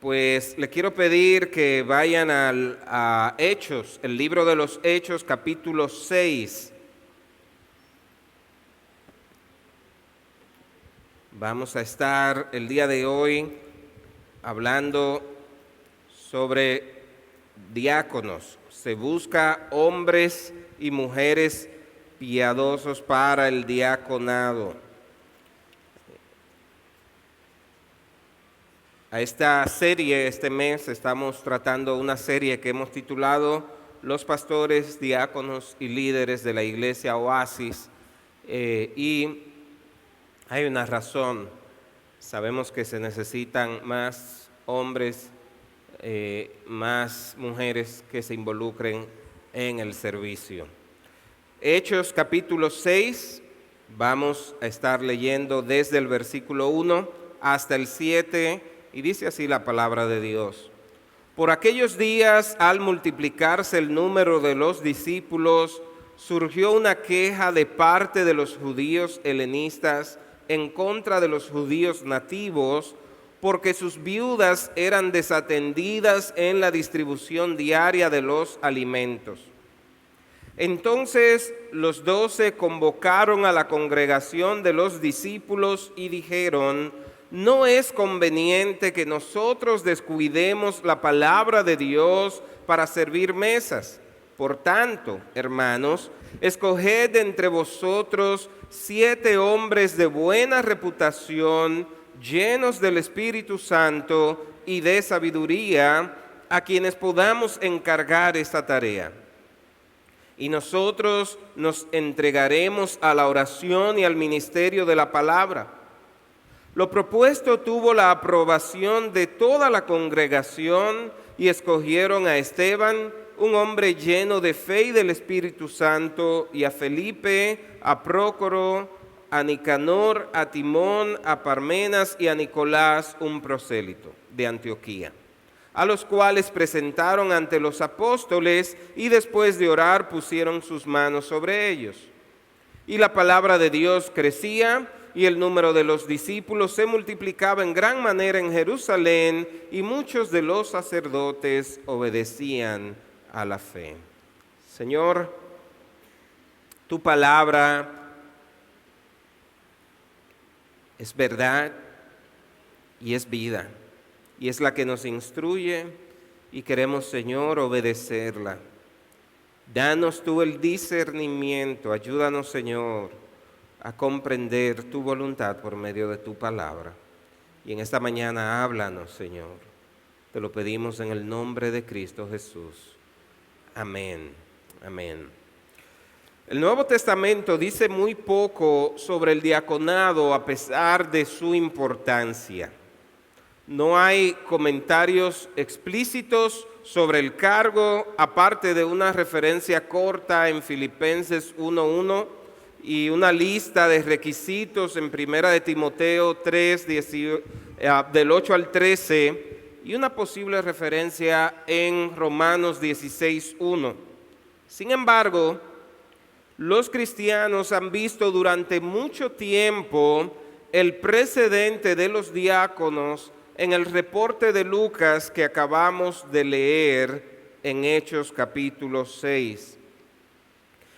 Pues le quiero pedir que vayan a Hechos, el libro de los Hechos, capítulo 6. Vamos a estar el día de hoy hablando sobre diáconos. Se busca hombres y mujeres piadosos para el diaconado. A esta serie, este mes, estamos tratando una serie que hemos titulado Los pastores, diáconos y líderes de la iglesia Oasis. Y hay una razón. Sabemos que se necesitan más hombres, más mujeres que se involucren en el servicio. Hechos capítulo 6, vamos a estar leyendo desde el versículo 1 hasta el 7, y dice así la palabra de Dios. Por aquellos días, al multiplicarse el número de los discípulos, surgió una queja de parte de los judíos helenistas en contra de los judíos nativos, porque sus viudas eran desatendidas en la distribución diaria de los alimentos. Entonces los 12 convocaron a la congregación de los discípulos y dijeron: no es conveniente que nosotros descuidemos la palabra de Dios para servir mesas. Por tanto, hermanos, escoged entre vosotros 7 hombres de buena reputación, llenos del Espíritu Santo y de sabiduría, a quienes podamos encargar esta tarea. Y nosotros nos entregaremos a la oración y al ministerio de la palabra. Lo propuesto tuvo la aprobación de toda la congregación y escogieron a Esteban, un hombre lleno de fe y del Espíritu Santo, y a Felipe, a Prócoro, a Nicanor, a Timón, a Parmenas y a Nicolás, un prosélito de Antioquía, a los cuales presentaron ante los apóstoles y después de orar pusieron sus manos sobre ellos. Y la palabra de Dios crecía y el número de los discípulos se multiplicaba en gran manera en Jerusalén, y muchos de los sacerdotes obedecían a la fe. Señor, tu palabra es verdad y es vida, y es la que nos instruye, y queremos, Señor, obedecerla. Danos tú el discernimiento, ayúdanos, Señor, a comprender tu voluntad por medio de tu palabra. Y en esta mañana háblanos, Señor. Te lo pedimos en el nombre de Cristo Jesús. Amén. Amén. El Nuevo Testamento dice muy poco sobre el diaconado a pesar de su importancia. No hay comentarios explícitos sobre el cargo, aparte de una referencia corta en Filipenses 1:1 y una lista de requisitos en Primera de Timoteo 3, del 8 al 13, y una posible referencia en Romanos 16:1. Sin embargo, los cristianos han visto durante mucho tiempo el precedente de los diáconos en el reporte de Lucas que acabamos de leer en Hechos capítulo 6.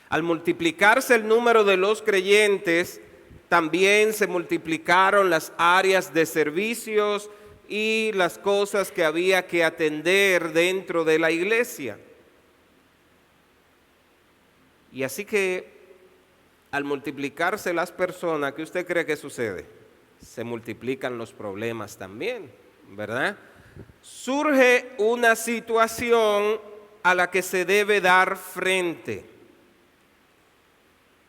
Al multiplicarse el número de los creyentes, también se multiplicaron las áreas de servicios y las cosas que había que atender dentro de la iglesia. Y así que al multiplicarse las personas, ¿qué usted cree que sucede? Se multiplican los problemas también, ¿verdad? Surge una situación a la que se debe dar frente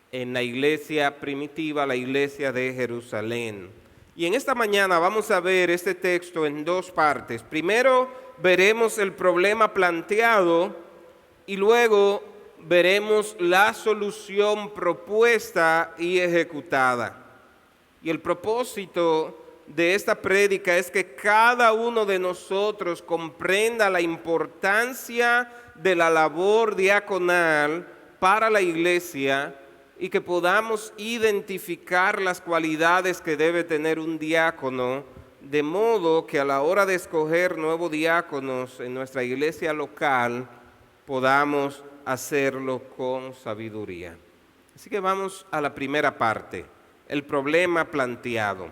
en la iglesia primitiva, la iglesia de Jerusalén. Y en esta mañana vamos a ver este texto en dos partes. Primero veremos el problema planteado y luego veremos la solución propuesta y ejecutada. Y el propósito de esta prédica es que cada uno de nosotros comprenda la importancia de la labor diaconal para la iglesia y que podamos identificar las cualidades que debe tener un diácono de modo que a la hora de escoger nuevos diáconos en nuestra iglesia local podamos hacerlo con sabiduría. Así que vamos a la primera parte, el problema planteado.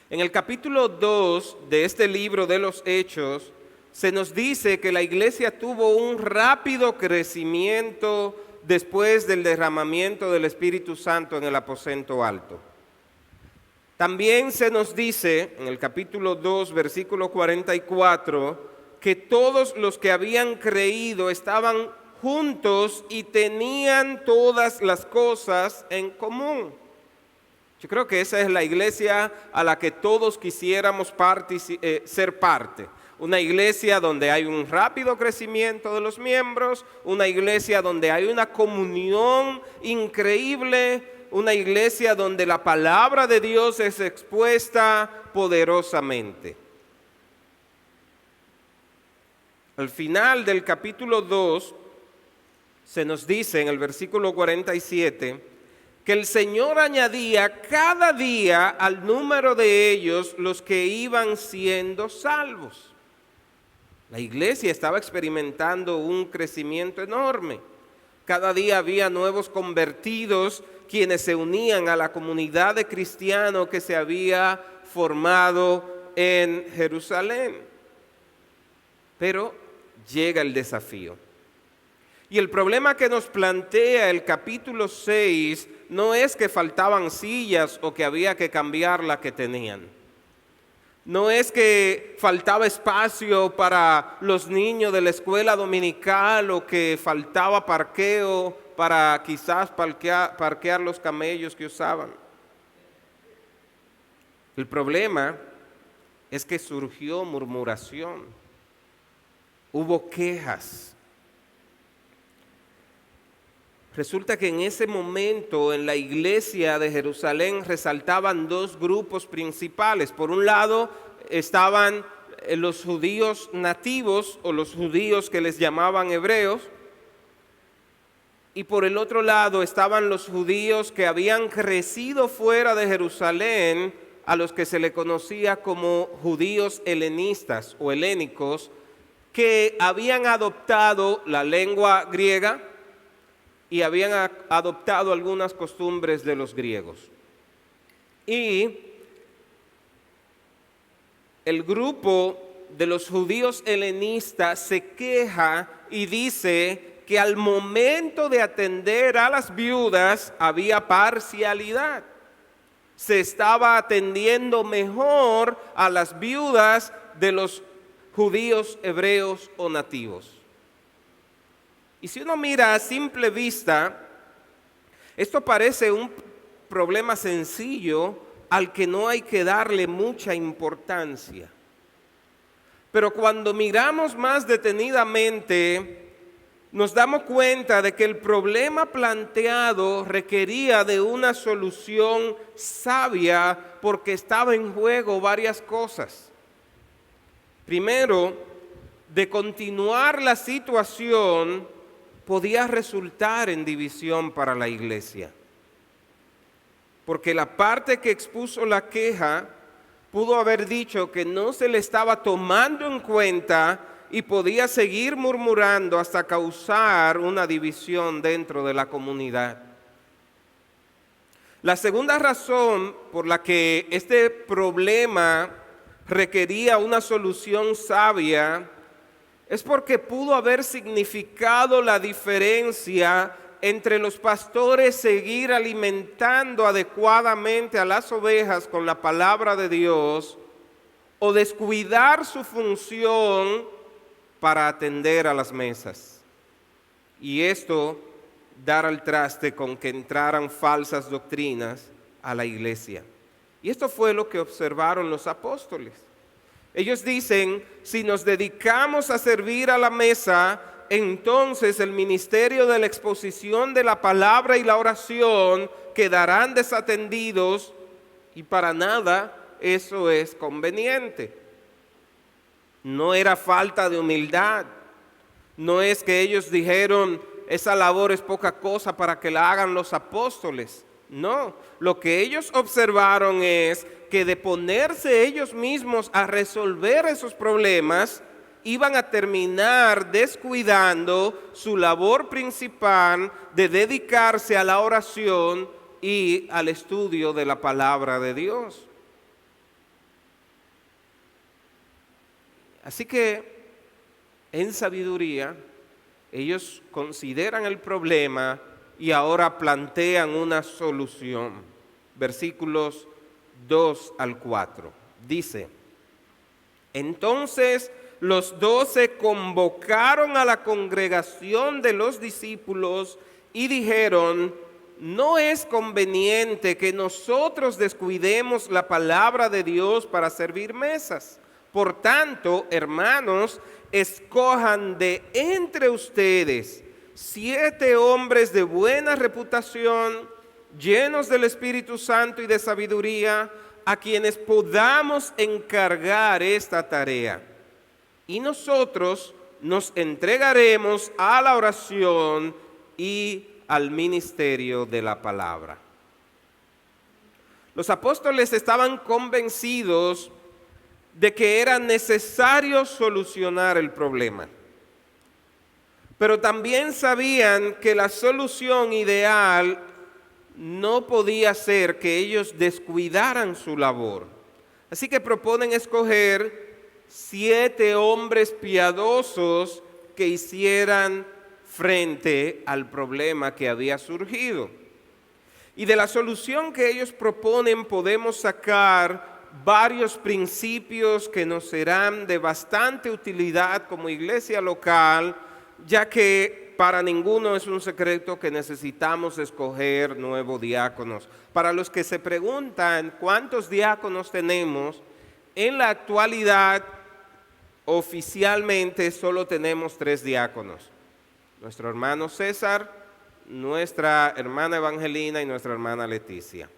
En el capítulo 2 de este libro de los Hechos, se nos dice que la iglesia tuvo un rápido crecimiento después del derramamiento del Espíritu Santo en el aposento alto. También se nos dice en el capítulo 2, versículo 44, que todos los que habían creído estaban juntos y tenían todas las cosas en común. Yo creo que esa es la iglesia a la que todos quisiéramos ser parte. Una iglesia donde hay un rápido crecimiento de los miembros, una iglesia donde hay una comunión increíble, una iglesia donde la palabra de Dios es expuesta poderosamente. Al final del capítulo 2 se nos dice en el versículo 47 que el Señor añadía cada día al número de ellos los que iban siendo salvos. La iglesia estaba experimentando un crecimiento enorme. Cada día había nuevos convertidos quienes se unían a la comunidad de cristianos que se había formado en Jerusalén. Pero llega el desafío. Y el problema que nos plantea el capítulo 6 no es que faltaban sillas o que había que cambiar la que tenían. No es que faltaba espacio para los niños de la escuela dominical o que faltaba parqueo para quizás parquear los camellos que usaban. El problema es que surgió murmuración, hubo quejas. Resulta que en ese momento en la iglesia de Jerusalén resaltaban dos grupos principales. Por un lado estaban los judíos nativos o los judíos que les llamaban hebreos. Y por el otro lado estaban los judíos que habían crecido fuera de Jerusalén, a los que se le conocía como judíos helenistas o helénicos, que habían adoptado la lengua griega y habían adoptado algunas costumbres de los griegos. Y el grupo de los judíos helenistas se queja y dice que al momento de atender a las viudas había parcialidad. Se estaba atendiendo mejor a las viudas de los judíos hebreos o nativos. Y si uno mira a simple vista, esto parece un problema sencillo al que no hay que darle mucha importancia. Pero cuando miramos más detenidamente, nos damos cuenta de que el problema planteado requería de una solución sabia porque estaba en juego varias cosas. Primero, de continuar la situación podía resultar en división para la iglesia. Porque la parte que expuso la queja pudo haber dicho que no se le estaba tomando en cuenta y podía seguir murmurando hasta causar una división dentro de la comunidad. La segunda razón por la que este problema requería una solución sabia es porque pudo haber significado la diferencia entre los pastores seguir alimentando adecuadamente a las ovejas con la palabra de Dios o descuidar su función para atender a las mesas. Y esto dar al traste con que entraran falsas doctrinas a la iglesia. Y esto fue lo que observaron los apóstoles. Ellos dicen, si nos dedicamos a servir a la mesa, entonces el ministerio de la exposición de la palabra y la oración quedarán desatendidos y para nada eso es conveniente. No era falta de humildad, no es que ellos dijeron, esa labor es poca cosa para que la hagan los apóstoles. No, lo que ellos observaron es que de ponerse ellos mismos a resolver esos problemas, iban a terminar descuidando su labor principal de dedicarse a la oración y al estudio de la palabra de Dios. Así que, en sabiduría, ellos consideran el problema y ahora plantean una solución. Versículos 2 al 4. Dice: entonces los 12 convocaron a la congregación de los discípulos y dijeron: no es conveniente que nosotros descuidemos la palabra de Dios para servir mesas. Por tanto, hermanos, escojan de entre ustedes 7 hombres de buena reputación, llenos del Espíritu Santo y de sabiduría, a quienes podamos encargar esta tarea. Y nosotros nos entregaremos a la oración y al ministerio de la palabra. Los apóstoles estaban convencidos de que era necesario solucionar el problema. Pero también sabían que la solución ideal no podía ser que ellos descuidaran su labor. Así que proponen escoger 7 hombres piadosos que hicieran frente al problema que había surgido. Y de la solución que ellos proponen podemos sacar varios principios que nos serán de bastante utilidad como iglesia local, ya que para ninguno es un secreto que necesitamos escoger nuevos diáconos. Para los que se preguntan cuántos diáconos tenemos, en la actualidad oficialmente solo tenemos 3 diáconos. Nuestro hermano César, nuestra hermana Evangelina y nuestra hermana Leticia.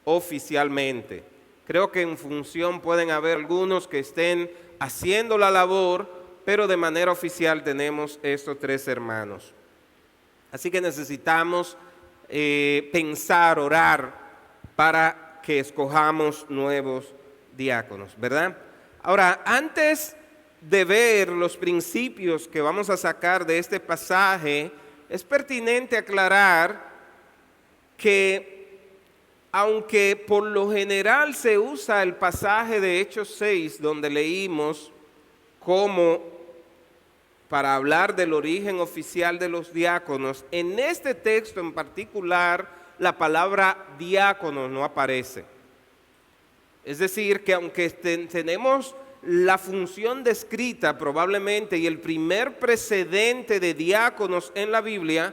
Oficialmente. Creo que en función pueden haber algunos que estén haciendo la labor, pero de manera oficial tenemos estos 3 hermanos. Así que necesitamos pensar, orar para que escojamos nuevos diáconos, ¿verdad? Ahora, antes de ver los principios que vamos a sacar de este pasaje, es pertinente aclarar que aunque por lo general se usa el pasaje de Hechos 6, donde leímos como para hablar del origen oficial de los diáconos, en este texto en particular la palabra diácono no aparece. Es decir, que aunque tenemos la función descrita probablemente y el primer precedente de diáconos en la Biblia,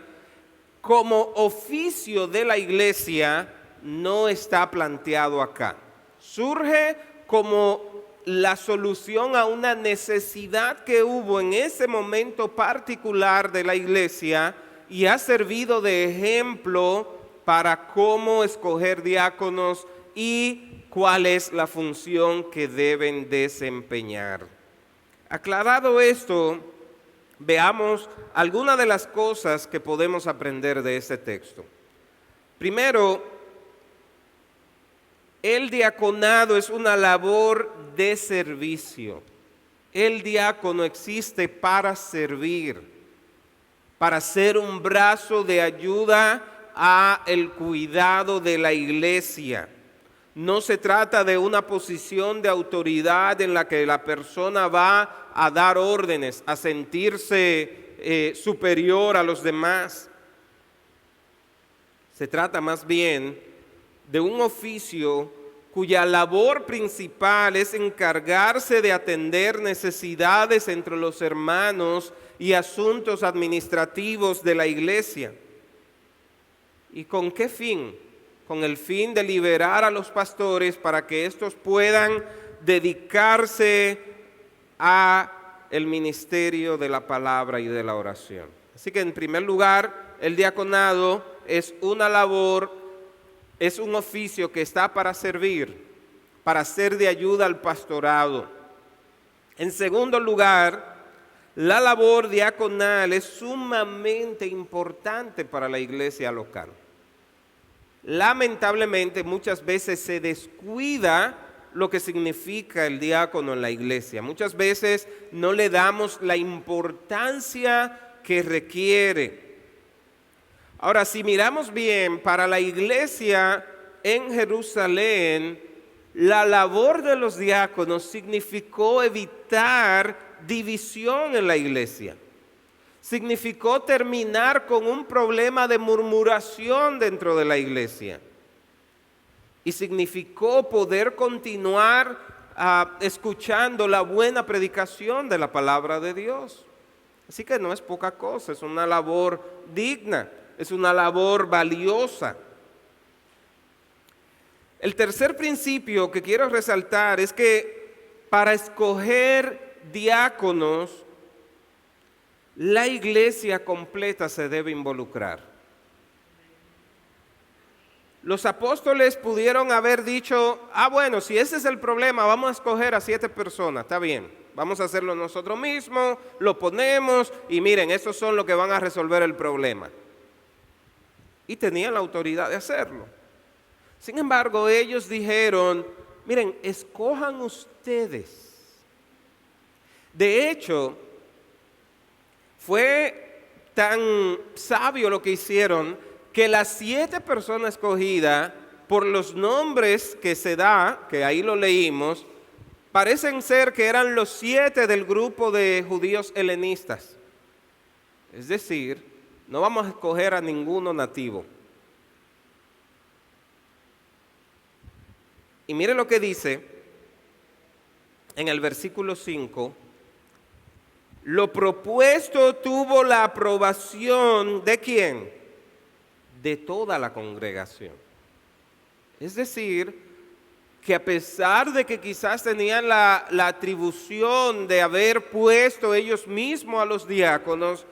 como oficio de la iglesia no está planteado acá. Surge como la solución a una necesidad que hubo en ese momento particular de la iglesia y ha servido de ejemplo para cómo escoger diáconos y cuál es la función que deben desempeñar. Aclarado esto, veamos algunas de las cosas que podemos aprender de este texto. Primero, el diaconado es una labor de servicio. El diácono existe para servir, para ser un brazo de ayuda a el cuidado de la iglesia. No se trata de una posición de autoridad en la que la persona va a dar órdenes, a sentirse superior a los demás. Se trata más bien de un oficio cuya labor principal es encargarse de atender necesidades entre los hermanos y asuntos administrativos de la iglesia. ¿Y con qué fin? Con el fin de liberar a los pastores para que éstos puedan dedicarse a el ministerio de la palabra y de la oración. Así que en primer lugar, el diaconado es una labor, es un oficio que está para servir, para ser de ayuda al pastorado. En segundo lugar, la labor diaconal es sumamente importante para la iglesia local. lamentablemente muchas veces se descuida lo que significa el diácono en la iglesia. Muchas veces no le damos la importancia que requiere. Ahora, si miramos bien, para la iglesia en Jerusalén, la labor de los diáconos significó evitar división en la iglesia. Significó terminar con un problema de murmuración dentro de la iglesia. Y significó poder continuar escuchando la buena predicación de la palabra de Dios. Así que no es poca cosa, es una labor digna, es una labor valiosa. El tercer principio que quiero resaltar es que para escoger diáconos, la iglesia completa se debe involucrar. Los apóstoles pudieron haber dicho, bueno, si ese es el problema, vamos a escoger a 7 personas, está bien, vamos a hacerlo nosotros mismos, lo ponemos y miren, esos son los que van a resolver el problema. Y tenían la autoridad de hacerlo. Sin embargo, ellos dijeron, miren, escojan ustedes. De hecho, fue tan sabio lo que hicieron que las 7 personas escogidas, por los nombres que se da, que ahí lo leímos, parecen ser que eran los 7 del grupo de judíos helenistas. Es decir, no vamos a escoger a ninguno nativo. Y mire lo que dice en el versículo 5. Lo propuesto tuvo la aprobación ¿de quién? De toda la congregación. Es decir, que a pesar de que quizás tenían la atribución de haber puesto ellos mismos a los diáconos,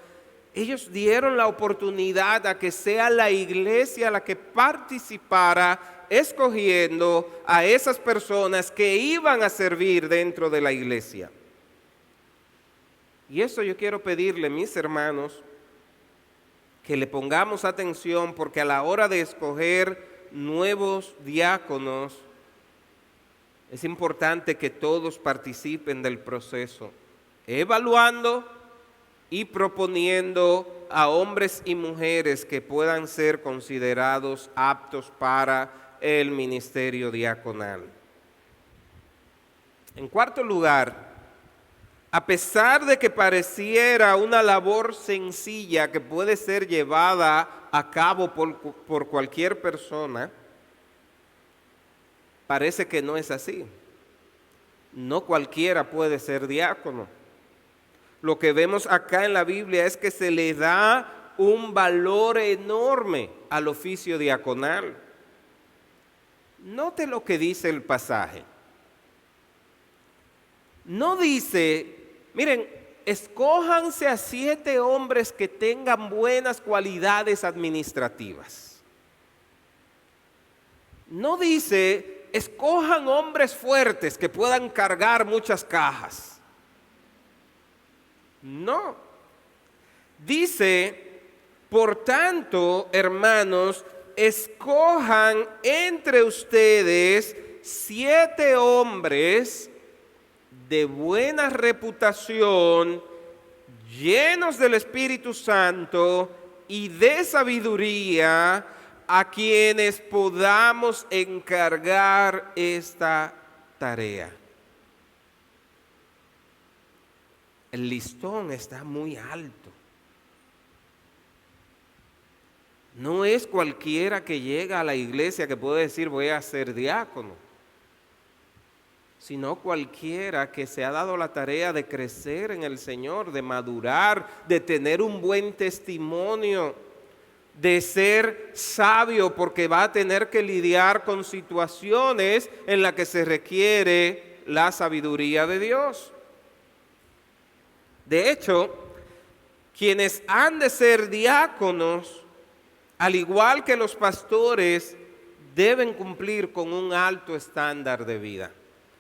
ellos dieron la oportunidad a que sea la iglesia la que participara escogiendo a esas personas que iban a servir dentro de la iglesia. Y eso yo quiero pedirle, mis hermanos, que le pongamos atención, porque a la hora de escoger nuevos diáconos, es importante que todos participen del proceso, evaluando y proponiendo a hombres y mujeres que puedan ser considerados aptos para el ministerio diaconal. En cuarto lugar, a pesar de que pareciera una labor sencilla que puede ser llevada a cabo por cualquier persona, parece que no es así. No cualquiera puede ser diácono. Lo que vemos acá en la Biblia es que se le da un valor enorme al oficio diaconal. Note lo que dice el pasaje. No dice, miren, escójanse a 7 hombres que tengan buenas cualidades administrativas. No dice, escojan hombres fuertes que puedan cargar muchas cajas. No. Dice, por tanto, hermanos, escojan entre ustedes 7 hombres de buena reputación, llenos del Espíritu Santo y de sabiduría, a quienes podamos encargar esta tarea. El listón está muy alto. No es cualquiera que llega a la iglesia que puede decir voy a ser diácono, sino cualquiera que se ha dado la tarea de crecer en el Señor, de madurar, de tener un buen testimonio, de ser sabio, porque va a tener que lidiar con situaciones en las que se requiere la sabiduría de Dios. De hecho, quienes han de ser diáconos, al igual que los pastores, deben cumplir con un alto estándar de vida.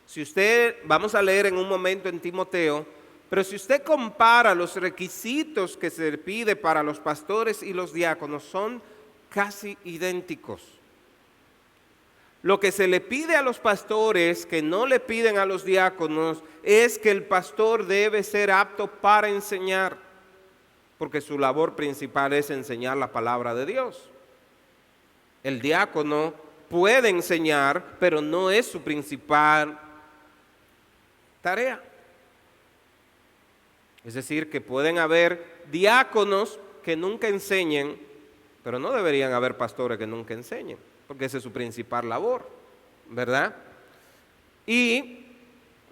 Si usted, vamos a leer en un momento en Timoteo, pero si usted compara los requisitos que se pide para los pastores y los diáconos, son casi idénticos. Lo que se le pide a los pastores, que no le piden a los diáconos, es que el pastor debe ser apto para enseñar, porque su labor principal es enseñar la palabra de Dios. El diácono puede enseñar, pero no es su principal tarea. Es decir, que pueden haber diáconos que nunca enseñen, pero no deberían haber pastores que nunca enseñen, porque esa es su principal labor, ¿verdad? Y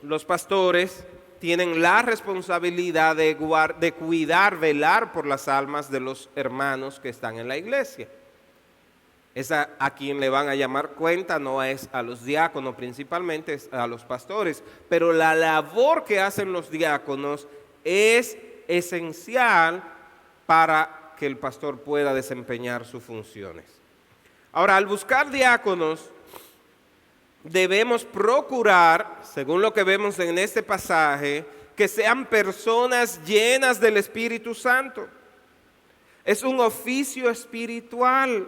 los pastores tienen la responsabilidad de cuidar, velar por las almas de los hermanos que están en la iglesia. Es a quien le van a llamar cuenta, no es a los diáconos principalmente, es a los pastores. Pero la labor que hacen los diáconos es esencial para que el pastor pueda desempeñar sus funciones. Ahora, al buscar diáconos, debemos procurar, según lo que vemos en este pasaje, que sean personas llenas del Espíritu Santo. Es un oficio espiritual.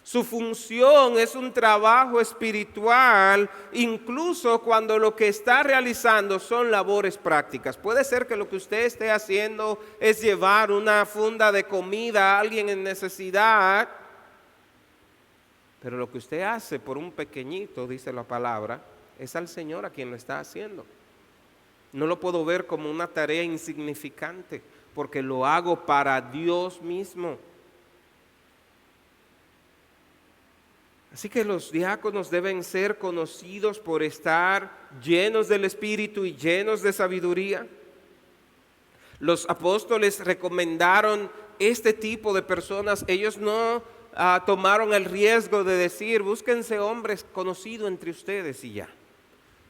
Su función es un trabajo espiritual, incluso cuando lo que está realizando son labores prácticas. Puede ser que lo que usted esté haciendo es llevar una funda de comida a alguien en necesidad, pero lo que usted hace por un pequeñito, dice la palabra, es al Señor a quien lo está haciendo. No lo puedo ver como una tarea insignificante, porque lo hago para Dios mismo. Así que los diáconos deben ser conocidos por estar llenos del Espíritu y llenos de sabiduría. Los apóstoles recomendaron este tipo de personas. Ellos no tomaron el riesgo de decir, búsquense hombres conocidos entre ustedes y ya.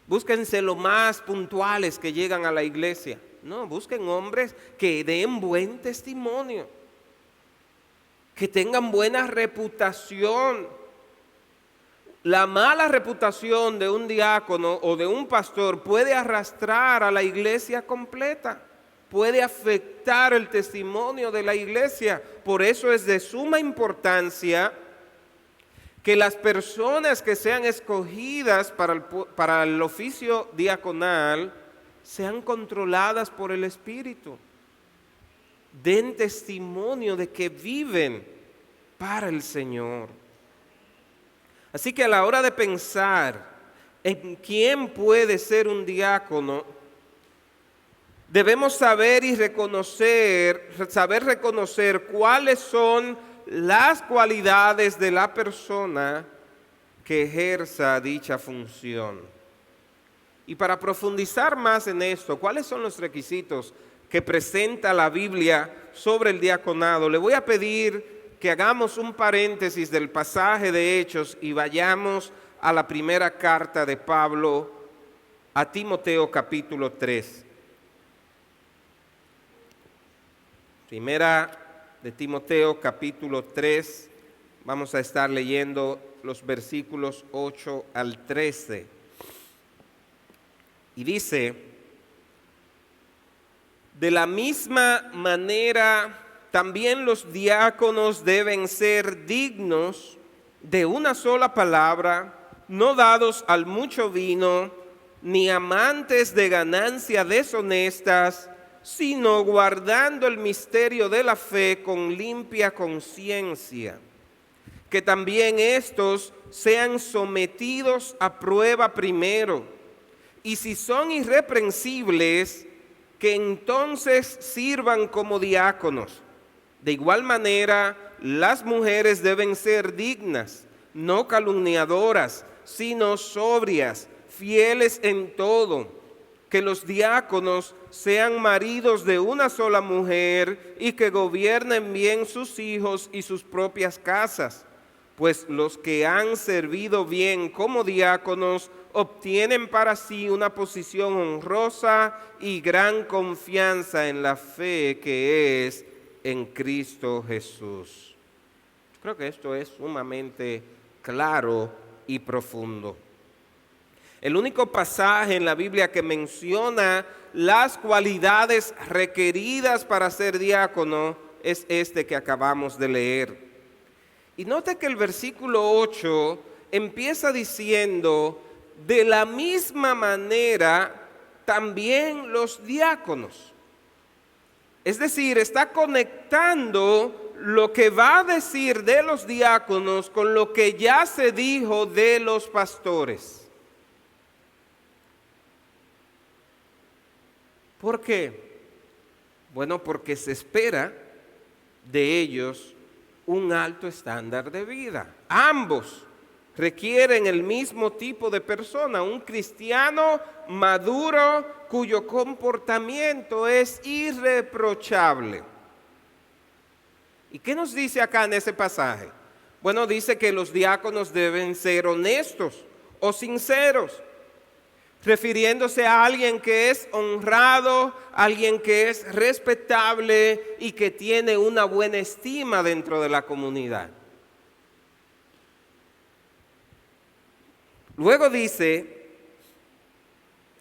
Búsquense los más puntuales que llegan a la iglesia. No, busquen hombres que den buen testimonio, que tengan buena reputación. La mala reputación de un diácono o de un pastor puede arrastrar a la iglesia completa, puede afectar el testimonio de la iglesia. Por eso es de suma importancia que las personas que sean escogidas para el oficio diaconal sean controladas por el Espíritu, den testimonio de que viven para el Señor. Así que a la hora de pensar en quién puede ser un diácono, debemos saber reconocer cuáles son las cualidades de la persona que ejerza dicha función. Y para profundizar más en esto, ¿cuáles son los requisitos que presenta la Biblia sobre el diaconado? Le voy a pedir que hagamos un paréntesis del pasaje de Hechos y vayamos a la primera carta de Pablo a Timoteo capítulo 3. Primera de Timoteo capítulo 3, vamos a estar leyendo los versículos 8 al 13. Y dice, de la misma manera también los diáconos deben ser dignos de una sola palabra, no dados al mucho vino, ni amantes de ganancias deshonestas, sino guardando el misterio de la fe con limpia conciencia. Que también estos sean sometidos a prueba primero, y si son irreprensibles, que entonces sirvan como diáconos. De igual manera, las mujeres deben ser dignas, no calumniadoras, sino sobrias, fieles en todo. Que los diáconos sean maridos de una sola mujer y que gobiernen bien sus hijos y sus propias casas. Pues los que han servido bien como diáconos obtienen para sí una posición honrosa y gran confianza en la fe que es en Cristo Jesús. Creo que esto es sumamente claro y profundo. El único pasaje en la Biblia que menciona las cualidades requeridas para ser diácono es este que acabamos de leer. Y note que el versículo 8 empieza diciendo, de la misma manera también los diáconos. Es decir, está conectando lo que va a decir de los diáconos con lo que ya se dijo de los pastores. ¿Por qué? Bueno, porque se espera de ellos un alto estándar de vida. Ambos requieren el mismo tipo de persona, un cristiano maduro cuyo comportamiento es irreprochable. ¿Y qué nos dice acá en ese pasaje? Bueno, dice que los diáconos deben ser honestos o sinceros, refiriéndose a alguien que es honrado, alguien que es respetable y que tiene una buena estima dentro de la comunidad. Luego dice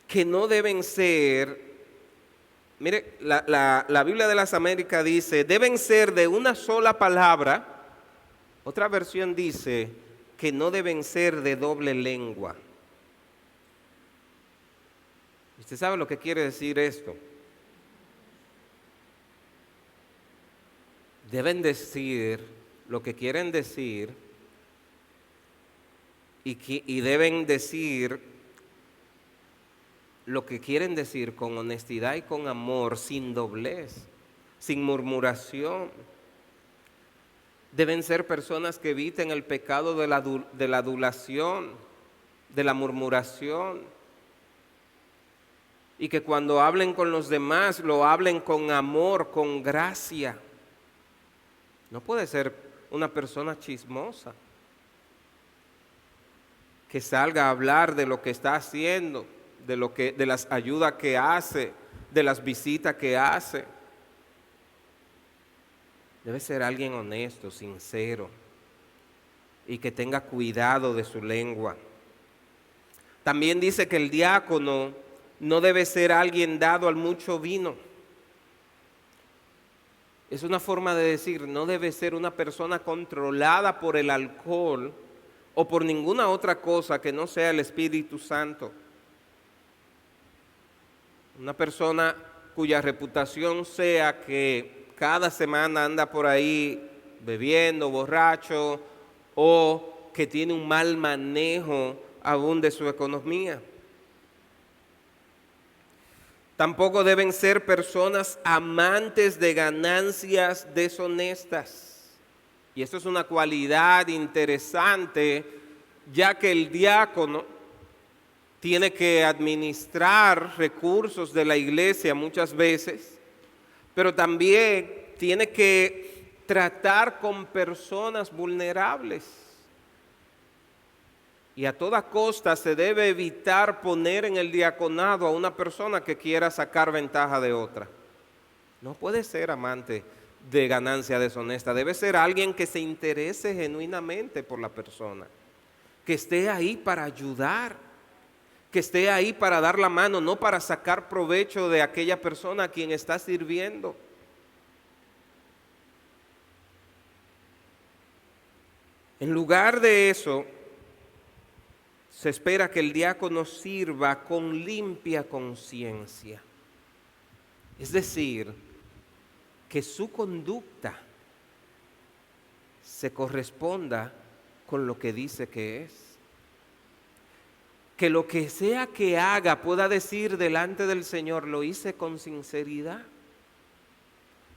que no deben ser, mire, la Biblia de las Américas dice, deben ser de una sola palabra. Otra versión dice que no deben ser de doble lengua. ¿Usted sabe lo que quiere decir esto? Deben decir lo que quieren decir y deben decir lo que quieren decir con honestidad y con amor, sin doblez, sin murmuración. Deben ser personas que eviten el pecado de la adulación, de la murmuración, y que cuando hablen con los demás lo hablen con amor, con gracia. No puede ser una persona chismosa que salga a hablar de lo que está haciendo, de las ayudas que hace, de las visitas que hace. Debe ser alguien honesto, sincero y que tenga cuidado de su lengua. También dice que el diácono no debe ser alguien dado al mucho vino. Es una forma de decir, no debe ser una persona controlada por el alcohol o por ninguna otra cosa que no sea el Espíritu Santo. Una persona cuya reputación sea que cada semana anda por ahí bebiendo, borracho, o que tiene un mal manejo aún de su economía. Tampoco deben ser personas amantes de ganancias deshonestas. Y esto es una cualidad interesante, ya que el diácono tiene que administrar recursos de la iglesia muchas veces, pero también tiene que tratar con personas vulnerables. Y a toda costa se debe evitar poner en el diaconado a una persona que quiera sacar ventaja de otra. No puede ser amante de ganancia deshonesta, debe ser alguien que se interese genuinamente por la persona, que esté ahí para ayudar, que esté ahí para dar la mano, no para sacar provecho de aquella persona a quien está sirviendo. En lugar de eso, se espera que el diácono sirva con limpia conciencia. Es decir, que su conducta se corresponda con lo que dice que es. Que lo que sea que haga pueda decir delante del Señor, lo hice con sinceridad.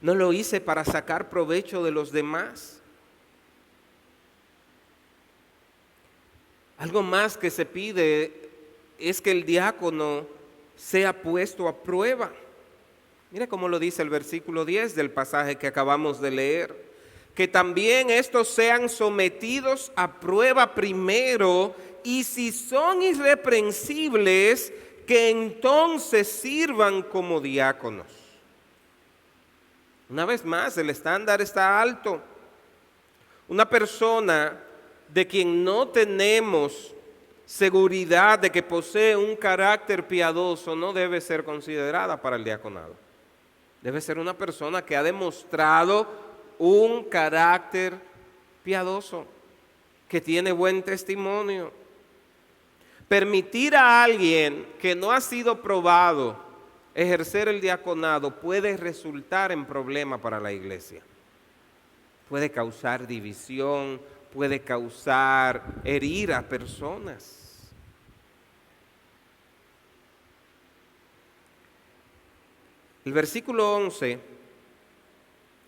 No lo hice para sacar provecho de los demás. Algo más que se pide es que el diácono sea puesto a prueba. Mire cómo lo dice el versículo 10 del pasaje que acabamos de leer. Que también estos sean sometidos a prueba primero, y si son irreprensibles, que entonces sirvan como diáconos. Una vez más, el estándar está alto. Una persona de quien no tenemos seguridad de que posee un carácter piadoso no debe ser considerada para el diaconado. Debe ser una persona que ha demostrado un carácter piadoso, que tiene buen testimonio. Permitir a alguien que no ha sido probado ejercer el diaconado puede resultar en problema para la iglesia. Puede causar división, puede causar herir a personas. El versículo 11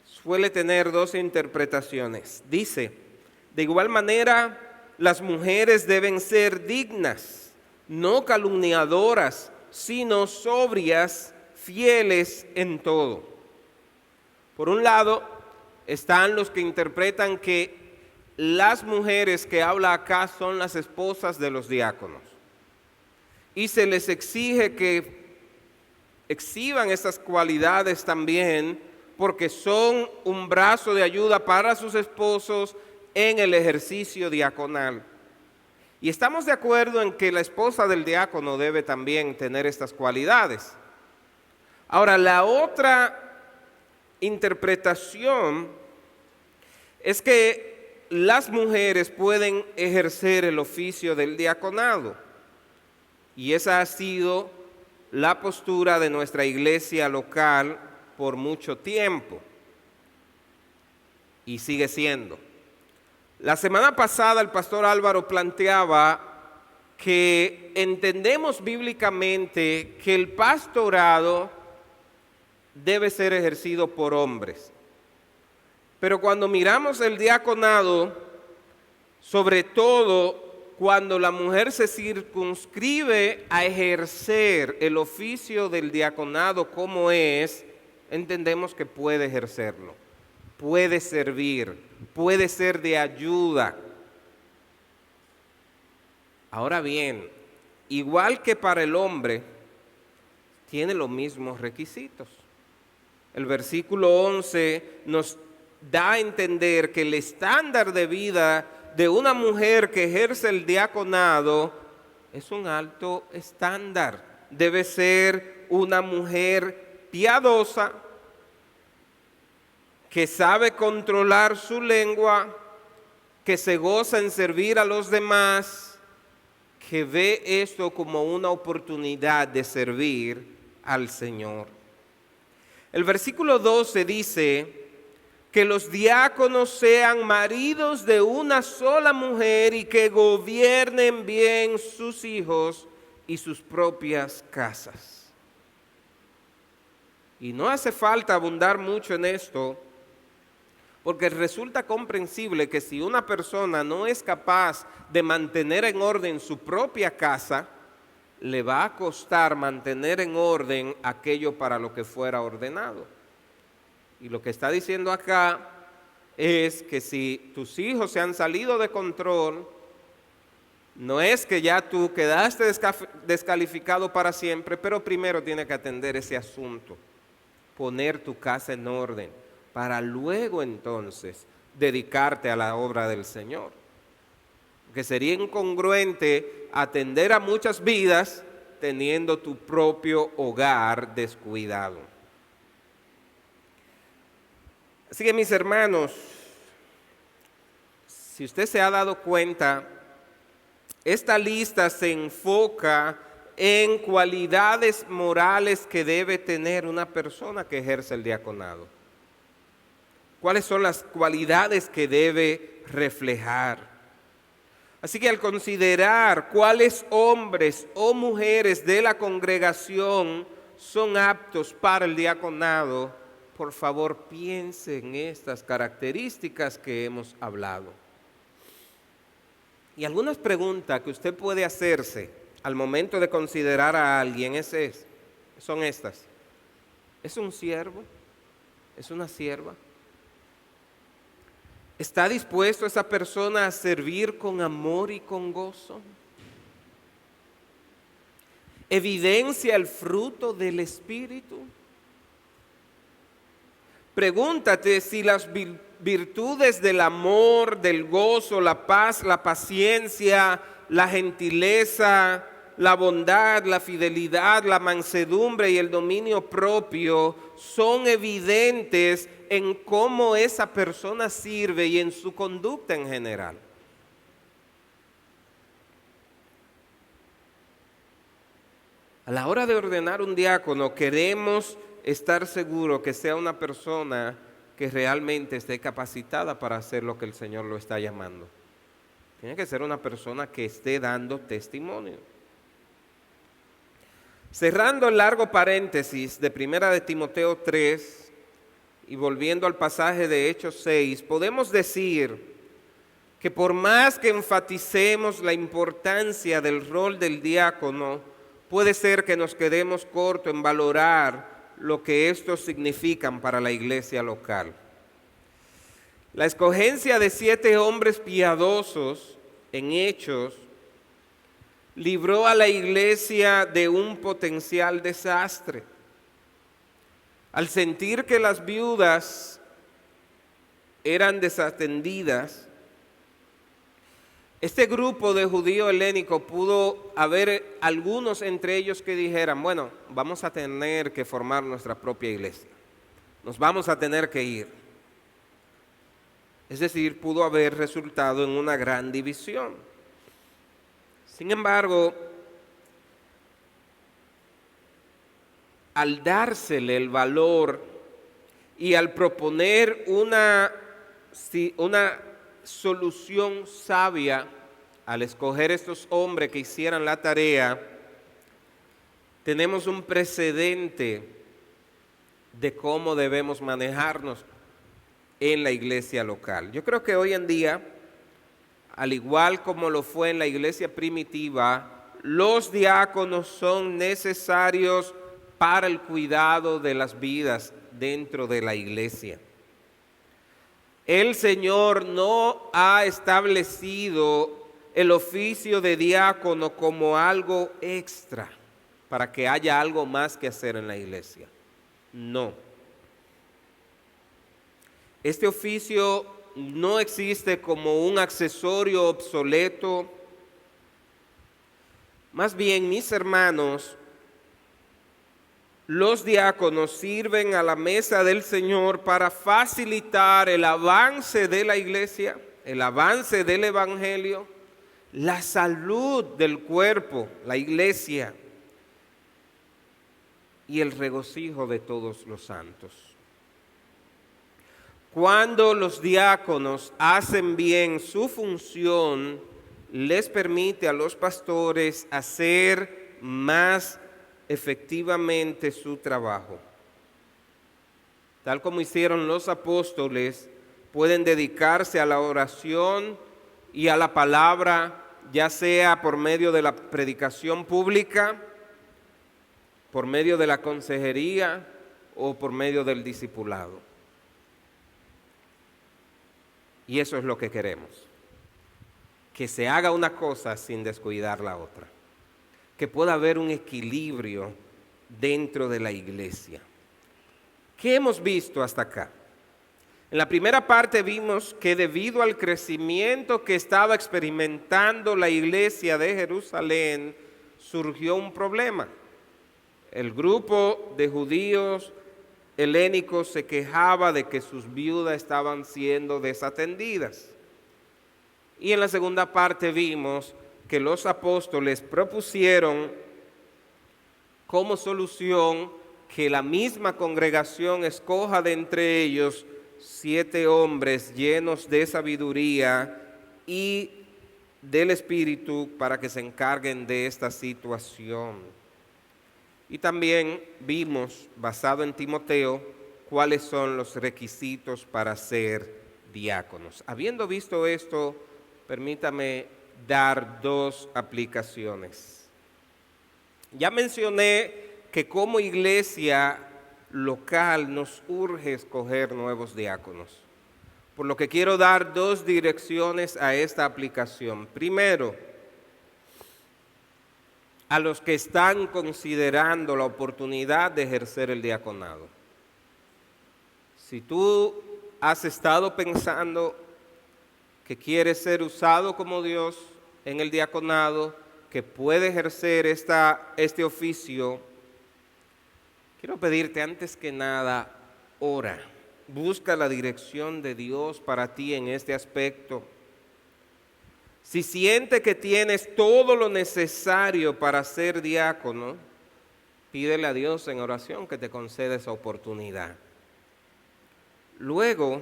suele tener dos interpretaciones. Dice, de igual manera, las mujeres deben ser dignas, no calumniadoras, sino sobrias, fieles en todo. Por un lado, están los que interpretan que las mujeres que habla acá son las esposas de los diáconos. Y se les exige que exhiban estas cualidades también porque son un brazo de ayuda para sus esposos en el ejercicio diaconal. Y estamos de acuerdo en que la esposa del diácono debe también tener estas cualidades. Ahora, la otra interpretación es que las mujeres pueden ejercer el oficio del diaconado. Y esa ha sido la postura de nuestra iglesia local por mucho tiempo. Y sigue siendo. La semana pasada el pastor Álvaro planteaba que entendemos bíblicamente que el pastorado debe ser ejercido por hombres. Pero cuando miramos el diaconado, sobre todo cuando la mujer se circunscribe a ejercer el oficio del diaconado como es, entendemos que puede ejercerlo, puede servir, puede ser de ayuda. Ahora bien, igual que para el hombre, tiene los mismos requisitos. El versículo 11 nos da a entender que el estándar de vida de una mujer que ejerce el diaconado es un alto estándar. Debe ser una mujer piadosa, que sabe controlar su lengua, que se goza en servir a los demás, que ve esto como una oportunidad de servir al Señor. El versículo 12 dice que los diáconos sean maridos de una sola mujer y que gobiernen bien sus hijos y sus propias casas. Y no hace falta abundar mucho en esto, porque resulta comprensible que si una persona no es capaz de mantener en orden su propia casa, le va a costar mantener en orden aquello para lo que fuera ordenado. Y lo que está diciendo acá es que si tus hijos se han salido de control, no es que ya tú quedaste descalificado para siempre, pero primero tienes que atender ese asunto, poner tu casa en orden, para luego entonces dedicarte a la obra del Señor. Porque sería incongruente atender a muchas vidas teniendo tu propio hogar descuidado. Así que mis hermanos, si usted se ha dado cuenta, esta lista se enfoca en cualidades morales que debe tener una persona que ejerce el diaconado. ¿Cuáles son las cualidades que debe reflejar? Así que al considerar cuáles hombres o mujeres de la congregación son aptos para el diaconado, por favor, piense en estas características que hemos hablado. Y algunas preguntas que usted puede hacerse al momento de considerar a alguien son estas. ¿Es un siervo? ¿Es una sierva? ¿Está dispuesto esa persona a servir con amor y con gozo? ¿Evidencia el fruto del Espíritu? Pregúntate si las virtudes del amor, del gozo, la paz, la paciencia, la gentileza, la bondad, la fidelidad, la mansedumbre y el dominio propio son evidentes en cómo esa persona sirve y en su conducta en general. A la hora de ordenar un diácono, queremos estar seguros que sea una persona que realmente esté capacitada para hacer lo que el Señor lo está llamando. Tiene que ser una persona que esté dando testimonio. Cerrando el largo paréntesis de 1 de Timoteo 3 y volviendo al pasaje de Hechos 6, podemos decir que por más que enfaticemos la importancia del rol del diácono, puede ser que nos quedemos cortos en valorar lo que estos significan para la iglesia local. La escogencia de 7 hombres piadosos en Hechos libró a la iglesia de un potencial desastre. Al sentir que las viudas eran desatendidas, este grupo de judíos helénicos pudo haber algunos entre ellos que dijeran, bueno, vamos a tener que formar nuestra propia iglesia, nos vamos a tener que ir. Es decir, pudo haber resultado en una gran división. Sin embargo, al dársele el valor y al proponer una solución sabia, al escoger estos hombres que hicieran la tarea, tenemos un precedente de cómo debemos manejarnos en la iglesia local. Yo creo que hoy en día, al igual como lo fue en la iglesia primitiva, los diáconos son necesarios para el cuidado de las vidas dentro de la iglesia. El Señor no ha establecido el oficio de diácono como algo extra para que haya algo más que hacer en la iglesia. No. Este oficio no existe como un accesorio obsoleto. Más bien, mis hermanos, los diáconos sirven a la mesa del Señor para facilitar el avance de la iglesia, el avance del evangelio, la salud del cuerpo, la iglesia, y el regocijo de todos los santos. Cuando los diáconos hacen bien su función, les permite a los pastores hacer más efectivamente su trabajo. Tal como hicieron los apóstoles, pueden dedicarse a la oración y a la palabra, ya sea por medio de la predicación pública, por medio de la consejería o por medio del discipulado. Y eso es lo que queremos, que se haga una cosa sin descuidar la otra, que pueda haber un equilibrio dentro de la iglesia. ¿Qué hemos visto hasta acá? En la primera parte vimos que debido al crecimiento que estaba experimentando la iglesia de Jerusalén, surgió un problema. El grupo de judíos helénicos se quejaba de que sus viudas estaban siendo desatendidas. Y en la segunda parte vimos que los apóstoles propusieron como solución que la misma congregación escoja de entre ellos 7 hombres llenos de sabiduría y del Espíritu para que se encarguen de esta situación. Y también vimos, basado en Timoteo, cuáles son los requisitos para ser diáconos. Habiendo visto esto, permítame dar 2 aplicaciones. Ya mencioné que como iglesia local nos urge escoger nuevos diáconos, por lo que quiero dar 2 direcciones a esta aplicación. Primero, a los que están considerando la oportunidad de ejercer el diaconado. Si tú has estado pensando que quieres ser usado como Dios en el diaconado, que puede ejercer este oficio, quiero pedirte antes que nada, ora, busca la dirección de Dios para ti en este aspecto. Si sientes que tienes todo lo necesario para ser diácono, Pídele a Dios en oración que te conceda esa oportunidad. Luego,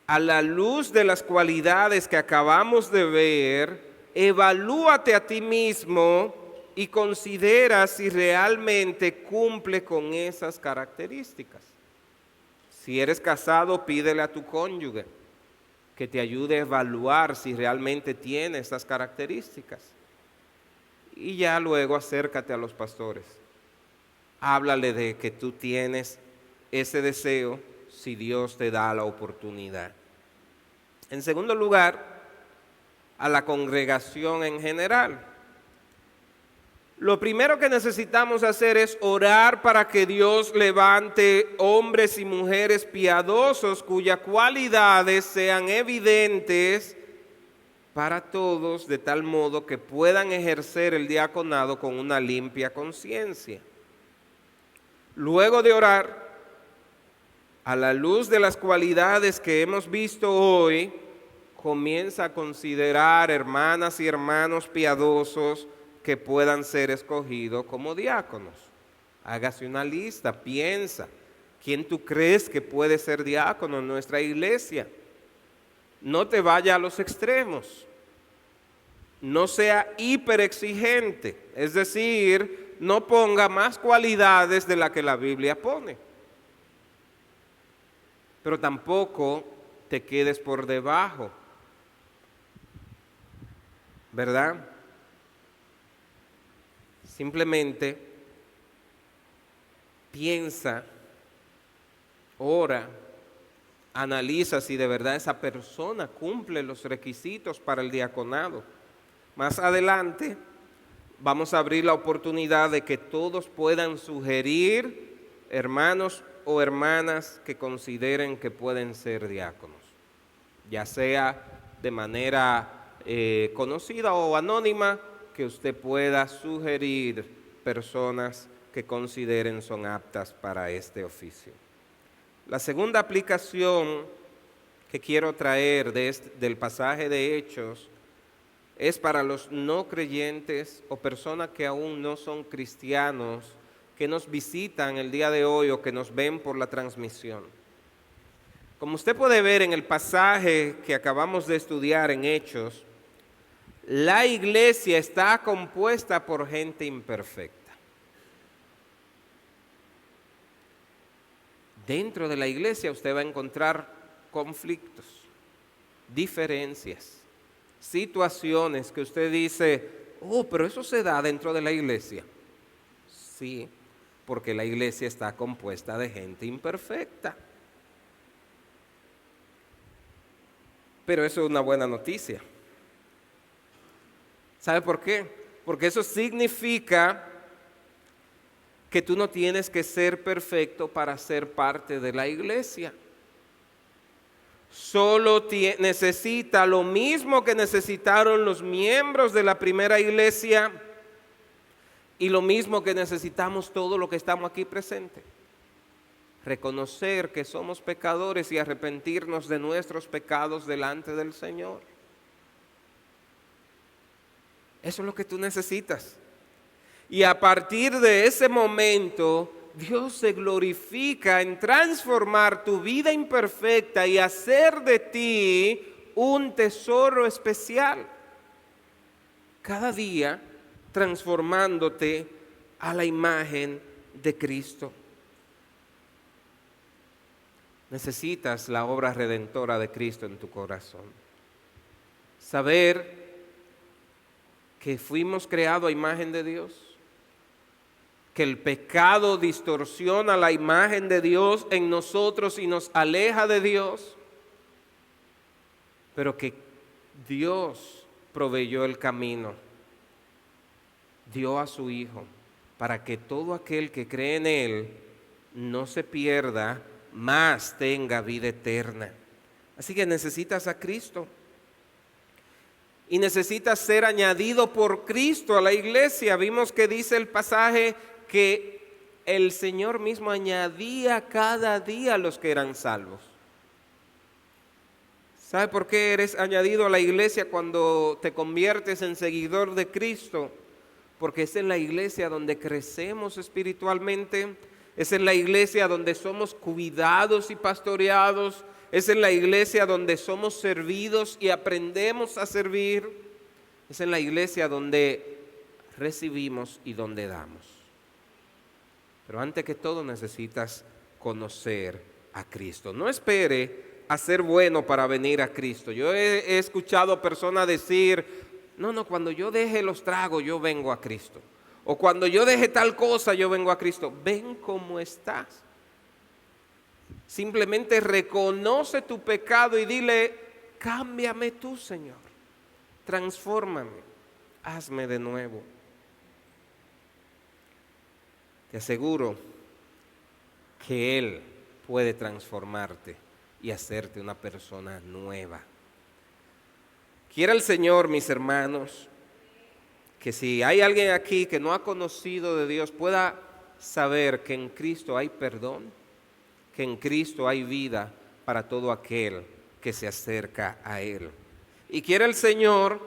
a la luz de las cualidades que acabamos de ver, evalúate a ti mismo y considera si realmente cumple con esas características. Si eres casado, pídele a tu cónyuge que te ayude a evaluar si realmente tiene esas características. Y ya luego acércate a los pastores. Háblale de que tú tienes ese deseo si Dios te da la oportunidad. En segundo lugar, a la congregación en general. Lo primero que necesitamos hacer es orar para que Dios levante hombres y mujeres piadosos cuyas cualidades sean evidentes para todos, de tal modo que puedan ejercer el diaconado con una limpia conciencia. Luego de orar, a la luz de las cualidades que hemos visto hoy, comienza a considerar hermanas y hermanos piadosos que puedan ser escogidos como diáconos. Hágase una lista, piensa, ¿quién tú crees que puede ser diácono en nuestra iglesia? No te vaya a los extremos. No sea hiperexigente, es decir, no ponga más cualidades de las que la Biblia pone. Pero tampoco te quedes por debajo, ¿verdad? Simplemente piensa, ora, analiza si de verdad esa persona cumple los requisitos para el diaconado. Más adelante vamos a abrir la oportunidad de que todos puedan sugerir hermanos o hermanas que consideren que pueden ser diáconos, ya sea de manera conocida o anónima, que usted pueda sugerir personas que consideren son aptas para este oficio. La segunda aplicación que quiero traer del pasaje de Hechos es para los no creyentes o personas que aún no son cristianos, que nos visitan el día de hoy o que nos ven por la transmisión. Como usted puede ver en el pasaje que acabamos de estudiar en Hechos, la iglesia está compuesta por gente imperfecta. Dentro de la iglesia usted va a encontrar conflictos, diferencias, situaciones que usted dice, oh, pero eso se da dentro de la iglesia. Sí, porque la iglesia está compuesta de gente imperfecta. Pero eso es una buena noticia. ¿Sabe por qué? Porque eso significa que tú no tienes que ser perfecto para ser parte de la iglesia. Solo necesita lo mismo que necesitaron los miembros de la primera iglesia y lo mismo que necesitamos todos los que estamos aquí presentes. Reconocer que somos pecadores y arrepentirnos de nuestros pecados delante del Señor. Eso es lo que tú necesitas. Y a partir de ese momento, Dios se glorifica en transformar tu vida imperfecta y hacer de ti un tesoro especial. Cada día transformándote a la imagen de Cristo. Necesitas la obra redentora de Cristo en tu corazón. Saber que fuimos creados a imagen de Dios, que el pecado distorsiona la imagen de Dios en nosotros y nos aleja de Dios, pero que Dios proveyó el camino, dio a su Hijo, para que todo aquel que cree en Él no se pierda, mas tenga vida eterna. Así que necesitas a Cristo. Y necesitas ser añadido por Cristo a la iglesia. Vimos que dice el pasaje que el Señor mismo añadía cada día a los que eran salvos. ¿Sabe por qué eres añadido a la iglesia cuando te conviertes en seguidor de Cristo? porque es en la iglesia donde crecemos espiritualmente, es en la iglesia donde somos cuidados y pastoreados, es en la iglesia donde somos servidos y aprendemos a servir, es en la iglesia donde recibimos y donde damos. Pero antes que todo necesitas conocer a Cristo. No espere a ser bueno para venir a Cristo. Yo he escuchado personas decir, no, cuando yo deje los tragos yo vengo a Cristo. O cuando yo deje tal cosa yo vengo a Cristo. Ven cómo estás. Simplemente reconoce tu pecado y dile, cámbiame tú, Señor. Transfórmame. Hazme de nuevo. Te aseguro que Él puede transformarte y hacerte una persona nueva. Quiera el Señor, mis hermanos, que si hay alguien aquí que no ha conocido de Dios, pueda saber que en Cristo hay perdón, que en Cristo hay vida para todo aquel que se acerca a Él. Y quiera el Señor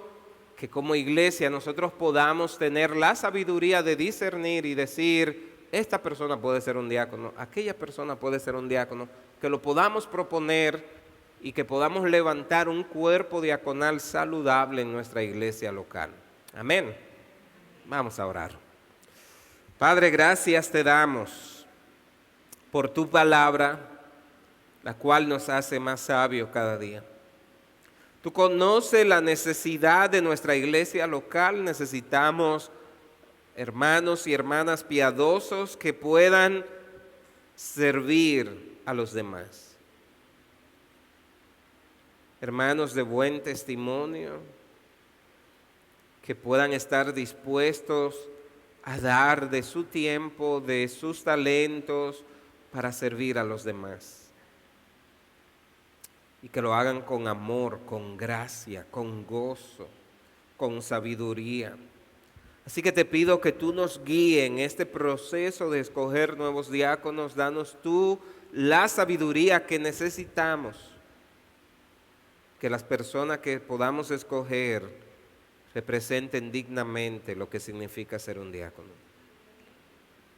que como iglesia nosotros podamos tener la sabiduría de discernir y decir, esta persona puede ser un diácono, aquella persona puede ser un diácono, que lo podamos proponer y que podamos levantar un cuerpo diaconal saludable en nuestra iglesia local. Amén. Vamos a orar. Padre, gracias te damos por tu palabra, la cual nos hace más sabios cada día. Tú conoces la necesidad de nuestra iglesia local. Necesitamos hermanos y hermanas piadosos que puedan servir a los demás. Hermanos de buen testimonio, que puedan estar dispuestos a dar de su tiempo, de sus talentos, para servir a los demás. Y que lo hagan con amor, con gracia, con gozo, con sabiduría. Así que te pido que tú nos guíes en este proceso de escoger nuevos diáconos. Danos tú la sabiduría que necesitamos. Que las personas que podamos escoger representen dignamente lo que significa ser un diácono.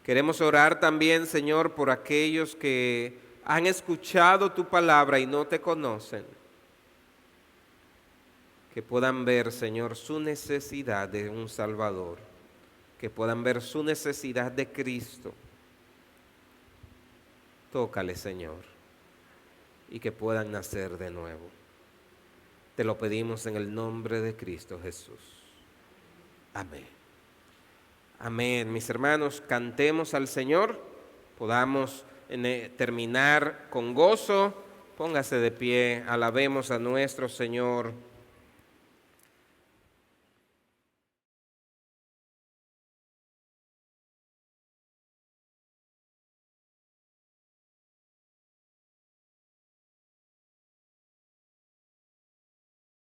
Queremos orar también, Señor, por aquellos que han escuchado tu palabra y no te conocen. Que puedan ver, Señor, su necesidad de un Salvador. Que puedan ver su necesidad de Cristo. Tócale, Señor, y que puedan nacer de nuevo. Te lo pedimos en el nombre de Cristo Jesús. Amén. Amén. Mis hermanos, cantemos al Señor. Podamos terminar con gozo. Póngase de pie. Alabemos a nuestro Señor.